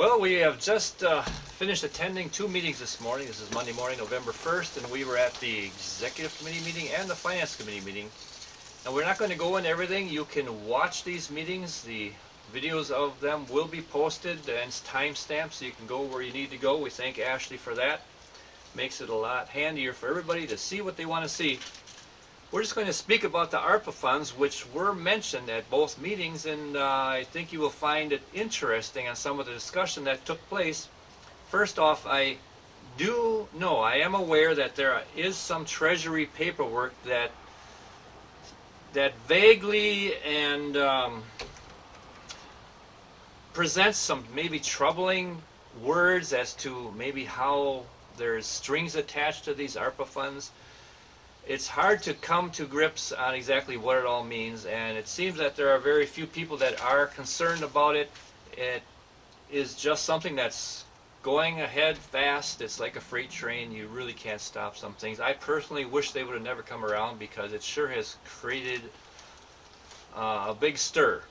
Well, we have just finished attending two meetings this morning. This is Monday morning, November 1st, and we were at the Executive Committee meeting and the Finance Committee meeting. And we're not going to go into everything. You can watch these meetings. The videos of them will be posted and timestamped, so you can go where you need to go. We thank Ashley for that. Makes it a lot handier for everybody to see what they want to see. We're just going to speak about the ARPA funds, which were mentioned at both meetings, and I think you will find it interesting on some of the discussion that took place. First off, I am aware that there is some Treasury paperwork that vaguely and presents some maybe troubling words as to maybe how there's strings attached to these ARPA funds. It's hard to come to grips on exactly what it all means, and it seems that there are very few people that are concerned about it. It is just something that's going ahead fast. It's like a freight train. You really can't stop some things. I personally wish they would have never come around, because it sure has created a big stir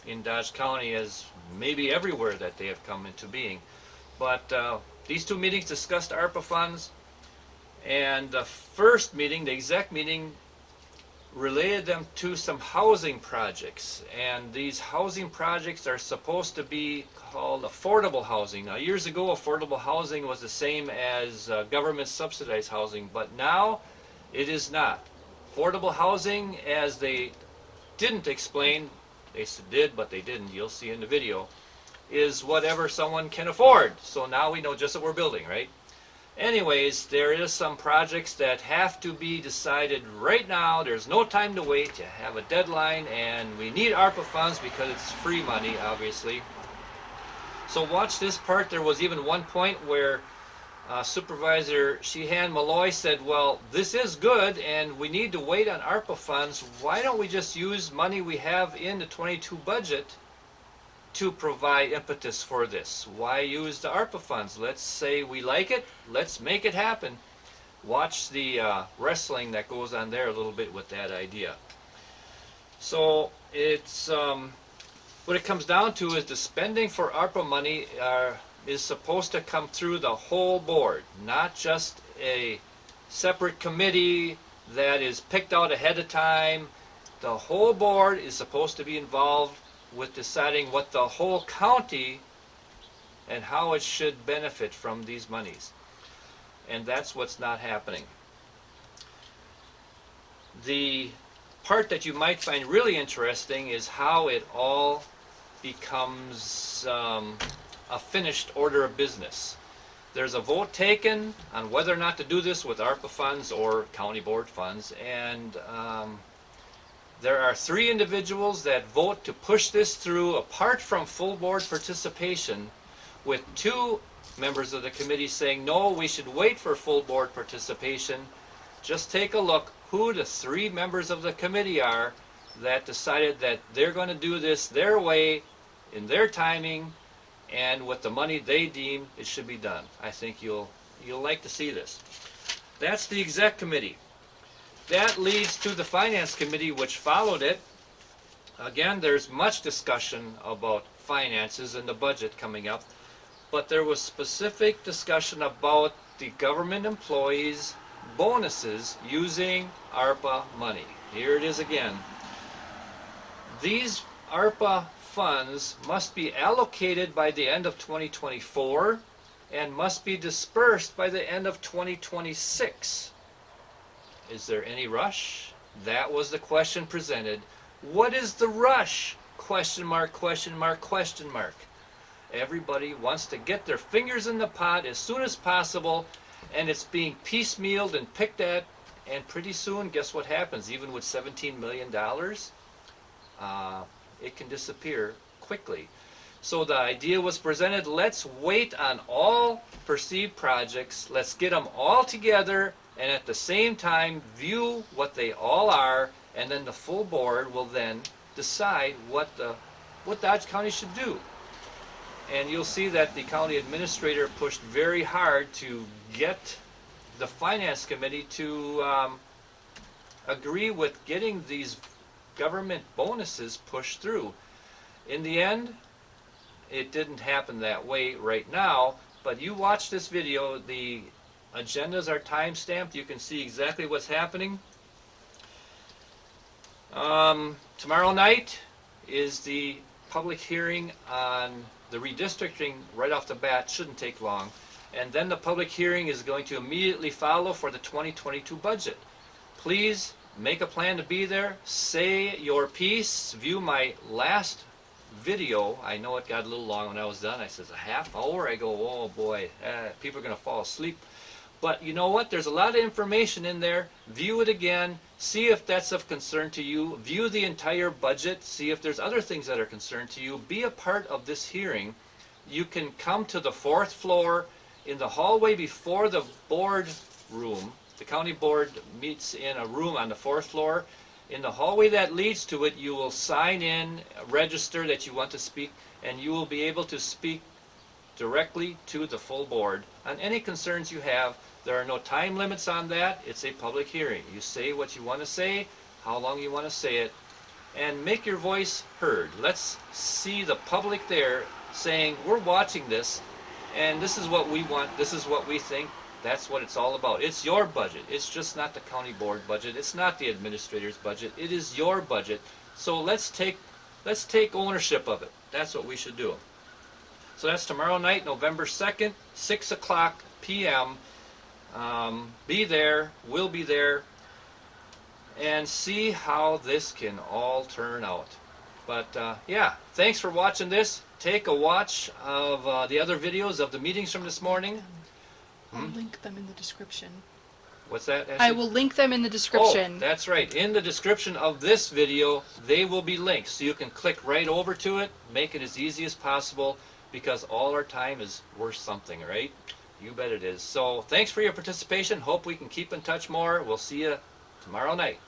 in Dodge County, as maybe everywhere that they have come into being. But these two meetings discussed ARPA funds. And the first meeting, the exec meeting, related them to some housing projects. And these housing projects are supposed to be called affordable housing. Now, years ago, affordable housing was the same as government subsidized housing, but now it is not. Affordable housing, as they didn't explain, they did, but they didn't, you'll see in the video, is whatever someone can afford. So now we know just what we're building, right? Anyways, there is some projects that have to be decided right now. There's no time to wait. You have a deadline, and we need ARPA funds because it's free money, obviously. So watch this part. There was even one point where Supervisor Sheehan Malloy said, well, this is good, and we need to wait on ARPA funds. Why don't we just use money we have in the 22 budget to provide impetus for this? Why use the ARPA funds? Let's say we like it, let's make it happen. Watch the wrestling that goes on there a little bit with that idea. So it's what it comes down to is the spending for ARPA money is supposed to come through the whole board, not just a separate committee that is picked out ahead of time. The whole board is supposed to be involved with deciding what the whole county and how it should benefit from these monies. And that's what's not happening. The part that you might find really interesting is how it all becomes a finished order of business. There's a vote taken on whether or not to do this with ARPA funds or county board funds, and there are three individuals that vote to push this through apart from full board participation, with two members of the committee saying, no, we should wait for full board participation. Just take a look who the three members of the committee are that decided that they're going to do this their way, in their timing, and with the money they deem it should be done. I think you'll like to see this. That's the exec committee. That leads to the Finance Committee, which followed it. Again, there's much discussion about finances and the budget coming up, but there was specific discussion about the government employees' bonuses using ARPA money. Here it is again. These ARPA funds must be allocated by the end of 2024 and must be dispersed by the end of 2026. Is there any rush? That was the question presented. What is the rush? Question mark, question mark, question mark. Everybody wants to get their fingers in the pot as soon as possible, and it's being piecemealed and picked at, and pretty soon, guess what happens? Even with $17 million, it can disappear quickly. So the idea was presented, let's wait on all perceived projects, let's get them all together, and at the same time view what they all are, and then the full board will then decide what Dodge County should do. And you'll see that the county administrator pushed very hard to get the Finance Committee to agree with getting these government bonuses pushed through. In the end, it didn't happen that way right now, but you watch this video, the agendas are time-stamped, you can see exactly what's happening. Tomorrow night is the public hearing on the redistricting. Right off the bat, shouldn't take long. And then the public hearing is going to immediately follow for the 2022 budget. Please make a plan to be there, say your piece, view my last video. I know it got a little long when I was done. I says a half hour. I go, oh boy, people are going to fall asleep. But you know what? There's a lot of information in there. View it again. See if that's of concern to you. View the entire budget. See if there's other things that are concerned to you. Be a part of this hearing. You can come to the 4th floor in the hallway before the board room. The county board meets in a room on the 4th floor. In the hallway that leads to it, you will sign in, register that you want to speak, and you will be able to speak directly to the full board on any concerns you have. There are no time limits on that. It's a public hearing. You say what you want to say, how long you want to say it, and make your voice heard. Let's see the public there saying, we're watching this, and this is what we want, this is what we think. That's what it's all about. It's your budget. It's just not the county board budget. It's not the administrator's budget. It is your budget. So let's take ownership of it. That's what we should do. So that's tomorrow night, November 2nd, 6 o'clock p.m. Be there, we'll be there, and see how this can all turn out. But yeah, thanks for watching this. Take a watch of the other videos of the meetings from this morning. I'll link them in the description. What's that, Ashley? I will link them in the description. Oh, that's right. In the description of this video, they will be linked. So you can click right over to it, make it as easy as possible, because all our time is worth something, right? You bet it is. So thanks for your participation. Hope we can keep in touch more. We'll see you tomorrow night.